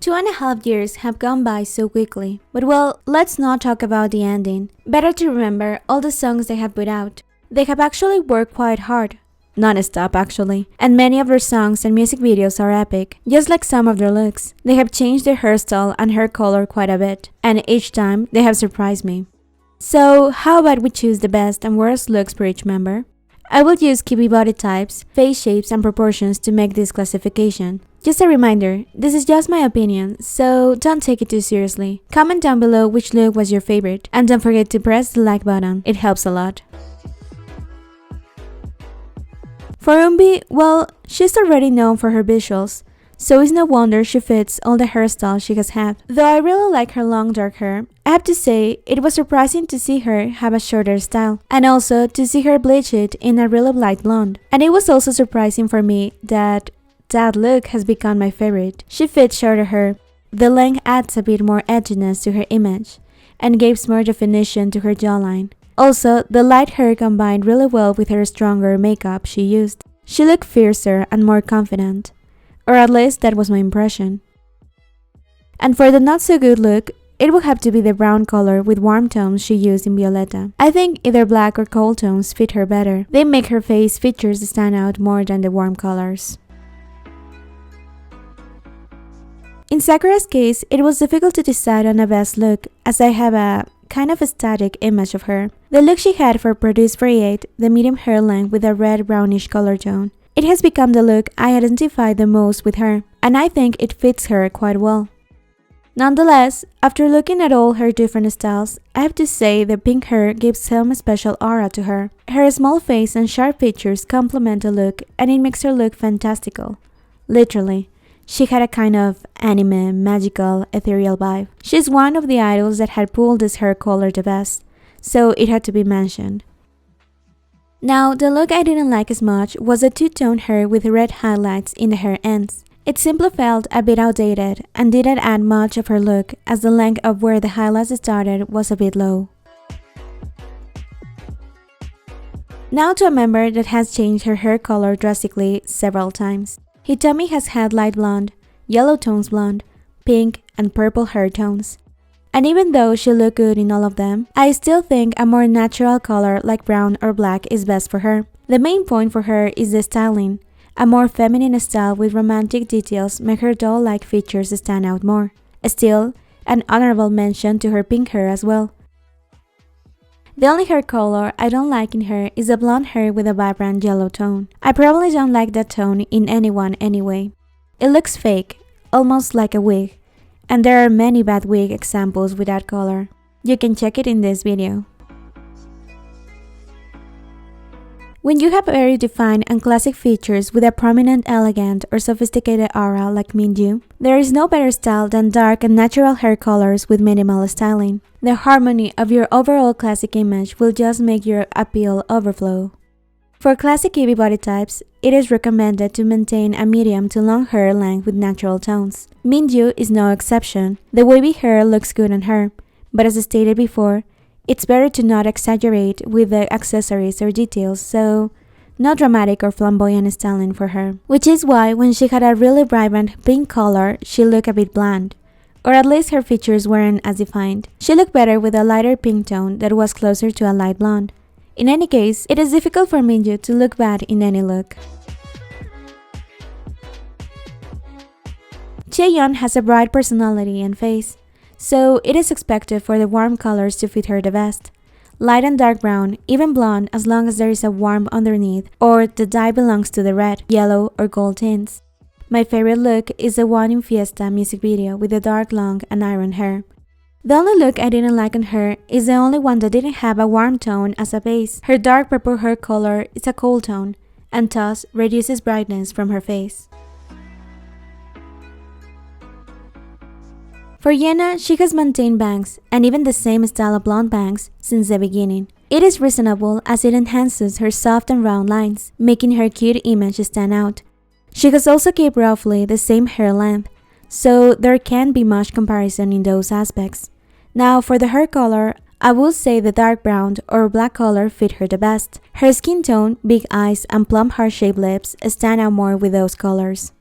2.5 years have gone by so quickly, but well, let's not talk about the ending. Better to remember all the songs they have put out. They have actually worked quite hard. Non-stop actually. And many of their songs and music videos are epic, just like some of their looks. They have changed their hairstyle and hair color quite a bit, and each time they have surprised me. So how about we choose the best and worst looks for each member? I will use Kpop body types, face shapes and proportions to make this classification. Just a reminder, this is just my opinion, so don't take it too seriously. Comment down below which look was your favorite, and don't forget to press the like button, it helps a lot. For Eunbi, well, she's already known for her visuals, so it's no wonder she fits all the hairstyles she has had. Though I really like her long dark hair, I have to say it was surprising to see her have a shorter style, and also to see her bleach it in a really light blonde. And it was also surprising for me that look has become my favorite. She fits shorter hair. The length adds a bit more edginess to her image, and gives more definition to her jawline. Also, the light hair combined really well with her stronger makeup she used. She looked fiercer and more confident. Or at least that was my impression. And for the not so good look, it would have to be the brown color with warm tones she used in Violeta. I think either black or cold tones fit her better. They make her face features stand out more than the warm colors. In Sakura's case, it was difficult to decide on a best look, as I have a kind of a static image of her. The look she had for Produce 48, the medium hair length with a red-brownish color tone. It has become the look I identify the most with her, and I think it fits her quite well. Nonetheless, after looking at all her different styles, I have to say the pink hair gives some special aura to her. Her small face and sharp features complement the look, and it makes her look fantastical. Literally. She had a kind of anime, magical, ethereal vibe. She's one of the idols that had pulled this hair color the best, so it had to be mentioned. Now, the look I didn't like as much was the two-tone hair with red highlights in the hair ends. It simply felt a bit outdated and didn't add much of her look, as the length of where the highlights started was a bit low. Now to a member that has changed her hair color drastically several times. Hitomi has had light blonde, yellow tones blonde, pink, and purple hair tones. And even though she looked good in all of them, I still think a more natural color like brown or black is best for her. The main point for her is the styling. A more feminine style with romantic details make her doll-like features stand out more. Still, an honorable mention to her pink hair as well. The only hair color I don't like in her is the blonde hair with a vibrant yellow tone. I probably don't like that tone in anyone anyway. It looks fake, almost like a wig, and there are many bad wig examples with that color. You can check it in this video. When you have very defined and classic features with a prominent, elegant, or sophisticated aura like Minju, there is no better style than dark and natural hair colors with minimal styling. The harmony of your overall classic image will just make your appeal overflow. For classic Kpop body types, it is recommended to maintain a medium to long hair length with natural tones. Minju is no exception. The wavy hair looks good on her, but as stated before, it's better to not exaggerate with the accessories or details, so no dramatic or flamboyant styling for her. Which is why when she had a really vibrant pink color, she looked a bit bland. Or at least her features weren't as defined. She looked better with a lighter pink tone that was closer to a light blonde. In any case, it is difficult for Minju to look bad in any look. Chaewon has a bright personality and face, so it is expected for the warm colors to fit her the best. Light and dark brown, even blonde as long as there is a warmth underneath or the dye belongs to the red, yellow, or gold tints. My favorite look is the one in Fiesta music video with the dark long and iron hair. The only look I didn't like on her is the only one that didn't have a warm tone as a base. Her dark purple hair color is a cold tone and thus reduces brightness from her face. For Jennie, she has maintained bangs and even the same style of blonde bangs since the beginning. It is reasonable as it enhances her soft and round lines, making her cute image stand out. She has also kept roughly the same hair length, so there can't be much comparison in those aspects. Now for the hair color, I would say the dark brown or black color fit her the best. Her skin tone, big eyes, and plump heart-shaped lips stand out more with those colors.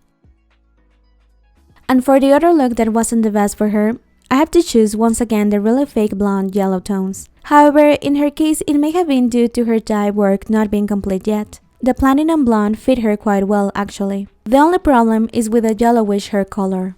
And for the other look that wasn't the best for her, I have to choose once again the really fake blonde yellow tones. However, in her case, it may have been due to her dye work not being complete yet. The platinum blonde fit her quite well actually. The only problem is with the yellowish hair color.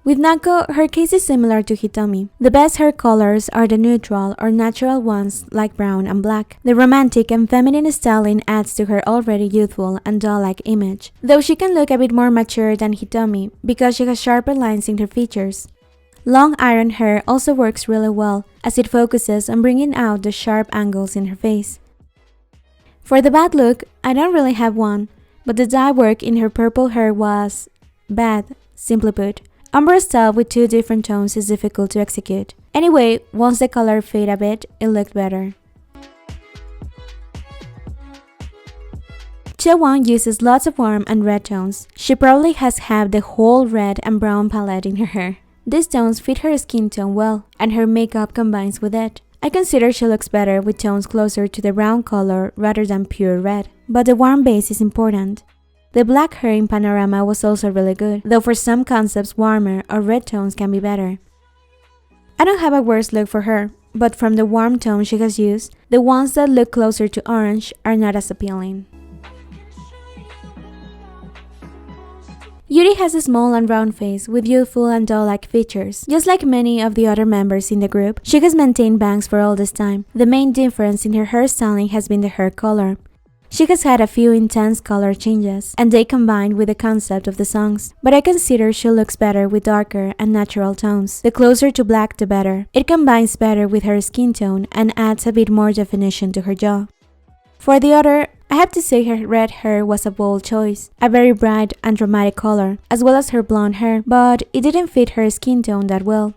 With Nanko, her case is similar to Hitomi. The best hair colors are the neutral or natural ones like brown and black. The romantic and feminine styling adds to her already youthful and doll-like image, though she can look a bit more mature than Hitomi because she has sharper lines in her features. Long iron hair also works really well as it focuses on bringing out the sharp angles in her face. For the bad look, I don't really have one, but the dye work in her purple hair was bad, simply put. Umber style with two different tones is difficult to execute. Anyway, once the color faded a bit, it looked better. Chaewon uses lots of warm and red tones. She probably has had the whole red and brown palette in her hair. These tones fit her skin tone well, and her makeup combines with it. I consider she looks better with tones closer to the brown color rather than pure red, but the warm base is important. The black hair in Panorama was also really good, though for some concepts warmer or red tones can be better. I don't have a worse look for her, but from the warm tone she has used, the ones that look closer to orange are not as appealing. Yuri has a small and round face with youthful and doll-like features. Just like many of the other members in the group, she has maintained bangs for all this time. The main difference in her hairstyling has been the hair color. She has had a few intense color changes, and they combined with the concept of the songs, but I consider she looks better with darker and natural tones. The closer to black the better. It combines better with her skin tone and adds a bit more definition to her jaw. For the other, I have to say her red hair was a bold choice, a very bright and dramatic color, as well as her blonde hair, but it didn't fit her skin tone that well.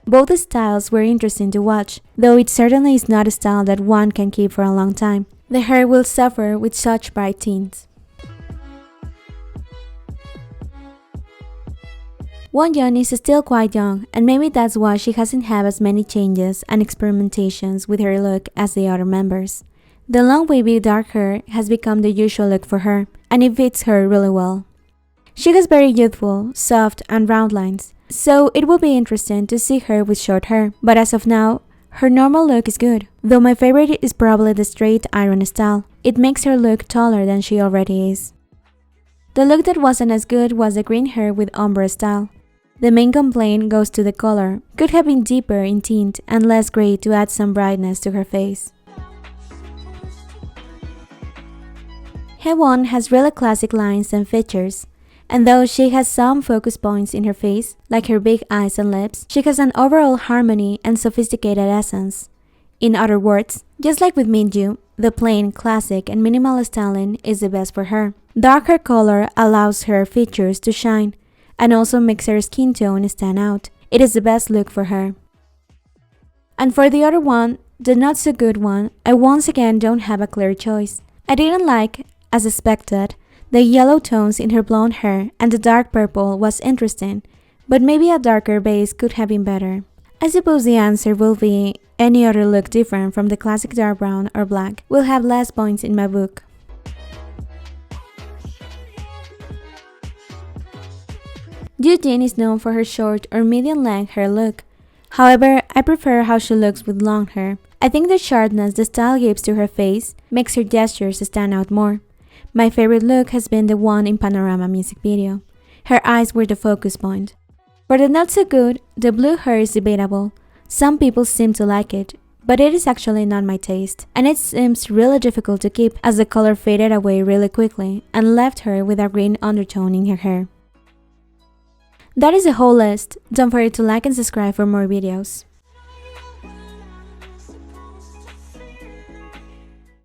Both styles were interesting to watch, though it certainly is not a style that one can keep for a long time. The hair will suffer with such bright tints. Wonyeon is still quite young, and maybe that's why she hasn't had as many changes and experimentations with her look as the other members. The long wavy dark hair has become the usual look for her, and it fits her really well. She has very youthful, soft and round lines, so it will be interesting to see her with short hair, but as of now, her normal look is good, though my favorite is probably the straight iron style. It makes her look taller than she already is. The look that wasn't as good was the green hair with ombre style. The main complaint goes to the color. Could have been deeper in tint and less gray to add some brightness to her face. Chaewon has really classic lines and features. And though she has some focus points in her face, like her big eyes and lips, she has an overall harmony and sophisticated essence. In other words, just like with Minju, the plain, classic, and minimal styling is the best for her. Darker color allows her features to shine, and also makes her skin tone stand out. It is the best look for her. And for the other one, the not so good one, I once again don't have a clear choice. I didn't like, as expected, the yellow tones in her blonde hair, and the dark purple was interesting, but maybe a darker base could have been better. I suppose the answer will be any other look different from the classic dark brown or black will have less points in my book. Eugene is known for her short or medium length hair look. However, I prefer how she looks with long hair. I think the sharpness the style gives to her face makes her gestures stand out more. My favorite look has been the one in Panorama music video. Her eyes were the focus point. For the not so good, the blue hair is debatable. Some people seem to like it, but it is actually not my taste, and it seems really difficult to keep as the color faded away really quickly and left her with a green undertone in her hair. That is the whole list. Don't forget to like and subscribe for more videos.